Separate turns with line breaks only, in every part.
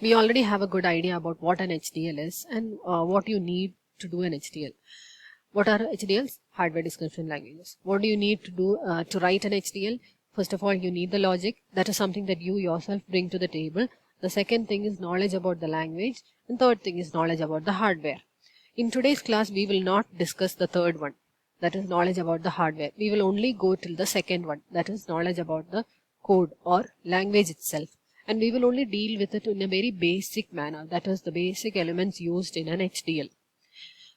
we already have a good idea about what an HDL is and what you need to do an HDL. What are HDLs? Hardware description languages. What do you need to do to write an HDL? First of all, you need the logic. That is something that you yourself bring to the table. The second thing is knowledge about the language. And third thing is knowledge about the hardware. In today's class, we will not discuss the third one. That is knowledge about the hardware. We will only go till the second one. That is knowledge about the code or language itself. And we will only deal with it in a very basic manner. That is the basic elements used in an HDL.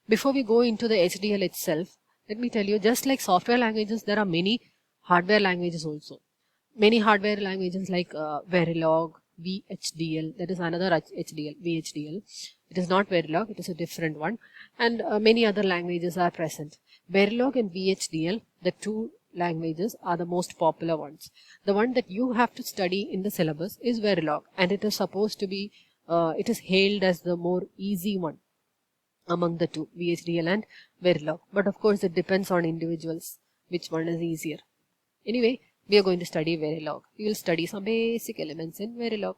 Before we go into the HDL itself, let me tell you, just like software languages, there are many hardware languages also. Many hardware languages like Verilog, VHDL, that is another HDL, VHDL. It is not Verilog, it is a different one. And many other languages are present. Verilog and VHDL, the two languages, are the most popular ones. The one that you have to study in the syllabus is Verilog, and it is supposed to be, it is hailed as the more easy one among the two, VHDL and Verilog. But of course, it depends on individuals which one is easier. Anyway, we are going to study Verilog. We will study some basic elements in Verilog.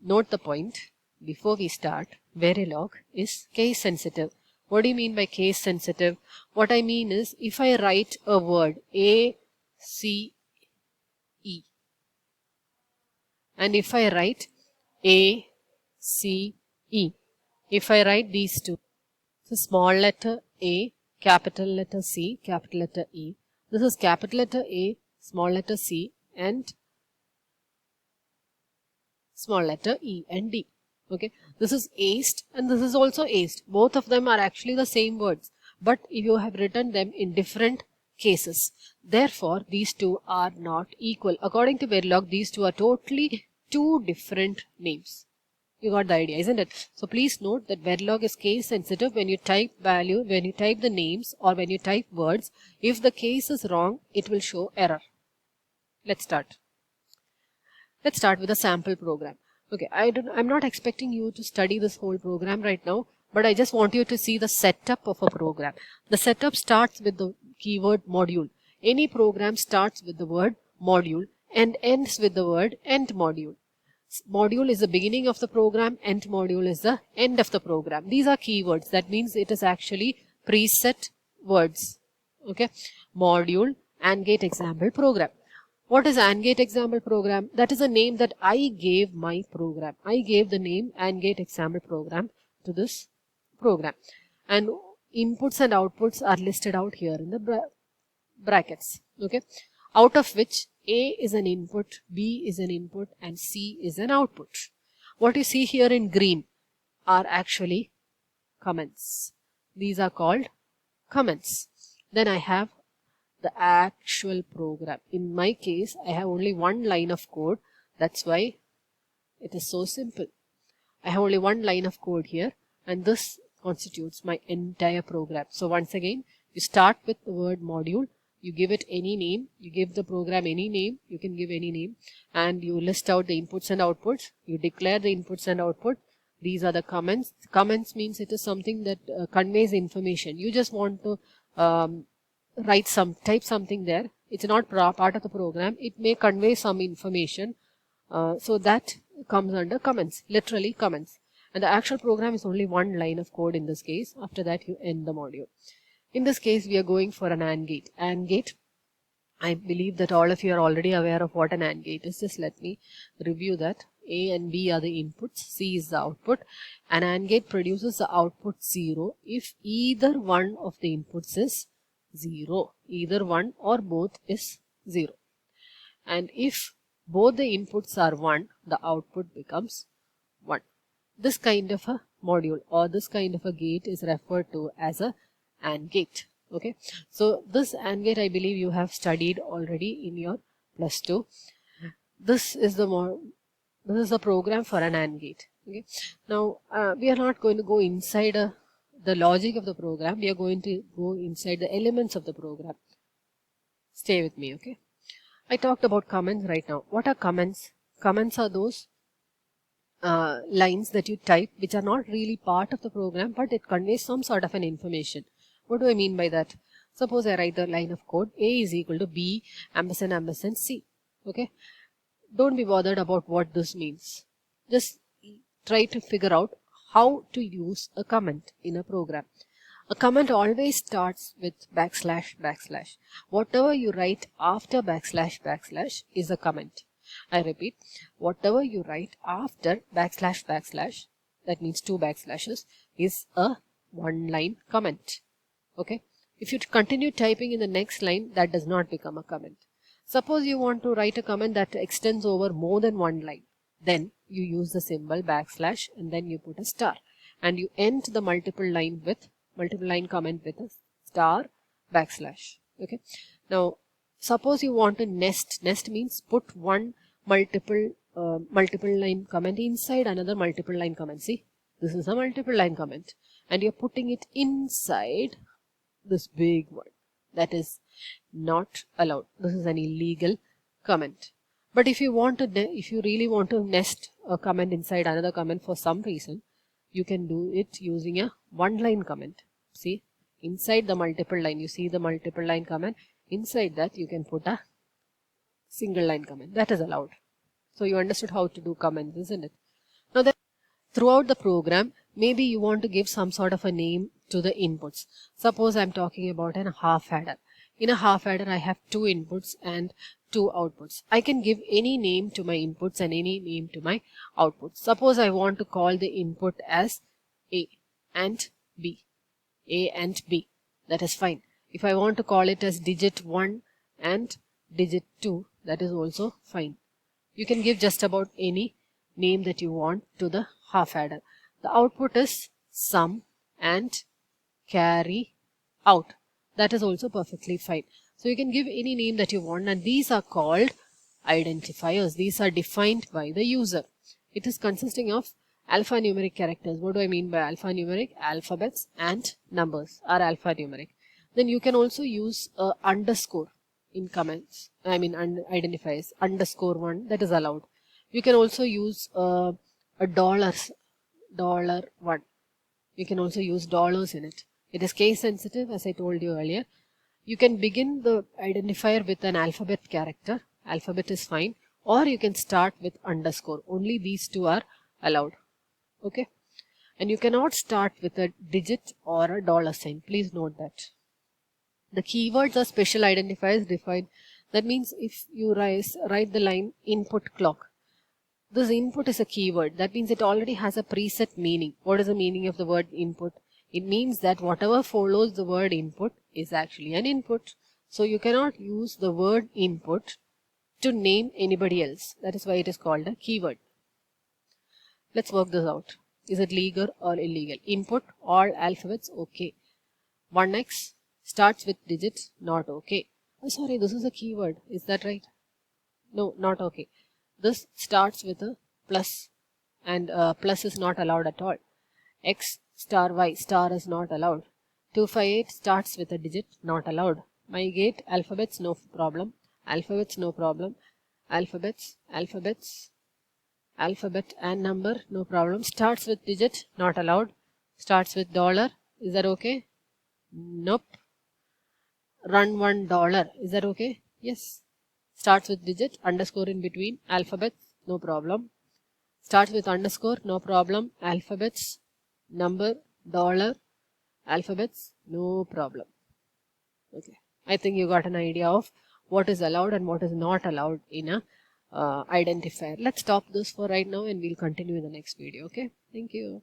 Note the point before we start. Verilog is case sensitive. What do you mean by case sensitive? What I mean is, if I write a word A, C, E, and if I write A, C, E, if I write these two, so small letter A, capital letter C, capital letter E. This is capital letter A, small letter C, and small letter E and D. Okay, this is aced and this is also aced. Both of them are actually the same words, but you have written them in different cases. Therefore, these two are not equal. According to Verilog, these two are totally two different names. You got the idea, isn't it? So please note that Verilog is case sensitive. When you type value, when you type the names or when you type words, if the case is wrong, it will show error. Let's start. Let's start with a sample program. Okay, I'm not expecting you to study this whole program right now, but I just want you to see the setup of a program. The setup starts with the keyword module. Any program starts with the word module and ends with the word end module. Module is the beginning of the program, end module is the end of the program. These are keywords. That means it is actually preset words. Okay, module, AND gate example program. What is AND gate example program? That is a name that I gave my program. I gave the name AND gate example program to this program. And inputs and outputs are listed out here in the brackets. Okay, out of which A is an input, B is an input, and C is an output. What you see here in green are actually comments. These are called comments. Then I have the actual program. In my case, I have only one line of code. That's why it is so simple. I have only one line of code here, and this constitutes my entire program. So once again, you start with the word module. You give it any name, you give the program any name, you can give any name, and you list out the inputs and outputs. You declare the inputs and output. These are the comments. Comments means it is something that conveys information. You just want to type something there. It's not part of the program. It may convey some information. So that comes under comments, literally comments. And the actual program is only one line of code in this case. After that, you end the module. In this case, we are going for an AND gate. AND gate, I believe that all of you are already aware of what an AND gate is. Just let me review that. A and B are the inputs, C is the output. An AND gate produces the output 0 if either one of the inputs is 0. Either one or both is 0. And if both the inputs are 1, the output becomes 1. This kind of a module or this kind of a gate is referred to as a AND gate. Okay, so this AND gate I believe you have studied already in your +2. This is the program for an AND gate. Okay, now we are not going to go inside the logic of the program. We are going to go inside the elements of the program. Stay with me. Okay, I talked about comments right now. What are comments? Comments are those lines that you type which are not really part of the program, but it conveys some sort of an information. What do I mean by that? Suppose I write the line of code A is equal to B ampersand ampersand C. Okay, don't be bothered about what this means. Just try to figure out how to use a comment in a program. A comment always starts with backslash backslash. Whatever you write after backslash backslash is a comment. I repeat, whatever you write after backslash backslash, that means 2 backslashes, is a one-line comment. Okay. If you continue typing in the next line, that does not become a comment. Suppose you want to write a comment that extends over more than one line. Then you use the symbol backslash and then you put a star. And you end the multiple line comment with a star backslash. Okay. Now, suppose you want to nest. Nest means put one multiple line comment inside another multiple line comment. See, this is a multiple line comment and you're putting it inside this big one. That is not allowed. This is an illegal comment. But if you really want to nest a comment inside another comment for some reason, you can do it using a one-line comment. See, inside the multiple line, you see the multiple line comment. Inside that, you can put a single line comment. That is allowed. So you understood how to do comments, isn't it? Now, then, throughout the program, maybe you want to give some sort of a name to the inputs. Suppose I'm talking about a half adder. In a half adder, I have 2 inputs and 2 outputs. I can give any name to my inputs and any name to my outputs. Suppose I want to call the input as A and B. A and B. That is fine. If I want to call it as digit 1 and digit 2, that is also fine. You can give just about any name that you want to the half adder. The output is sum and carry out. That is also perfectly fine. So you can give any name that you want, and these are called identifiers. These are defined by the user. It is consisting of alphanumeric characters. What do I mean by alphanumeric? Alphabets and numbers are alphanumeric. Then you can also use a underscore in comments. I mean identifiers. _1, that is allowed. You can also use a $1. You can also use dollars in it. It is case sensitive, as I told you earlier. You can begin the identifier with an alphabet character. Alphabet is fine. Or you can start with underscore. Only these two are allowed. Okay. And you cannot start with a digit or a $sign. Please note that. The keywords are special identifiers defined. That means if you write the line input clock. This input is a keyword. That means it already has a preset meaning. What is the meaning of the word input? It means that whatever follows the word input is actually an input. So you cannot use the word input to name anybody else. That is why it is called a keyword. Let's work this out. Is it legal or illegal? Input, all alphabets, okay. 1x starts with digit, not okay. Oh, sorry, this is a keyword. Is that right? No, not okay. This starts with a plus, and plus is not allowed at all. X star y star is not allowed. 258 starts with a digit, not allowed. Mygate, alphabets, no problem. Alphabets, no problem. Alphabet and number, no problem. Starts with digit, not allowed. Starts with $, is that okay? Nope. Run $1, is that okay? Yes. Starts with digit, underscore in between. Alphabets, no problem. Starts with underscore, no problem. Alphabets, number, $, alphabets, no problem. Okay. I think you got an idea of what is allowed and what is not allowed in a identifier. Let's stop this for right now and we'll continue in the next video. Okay. Thank you.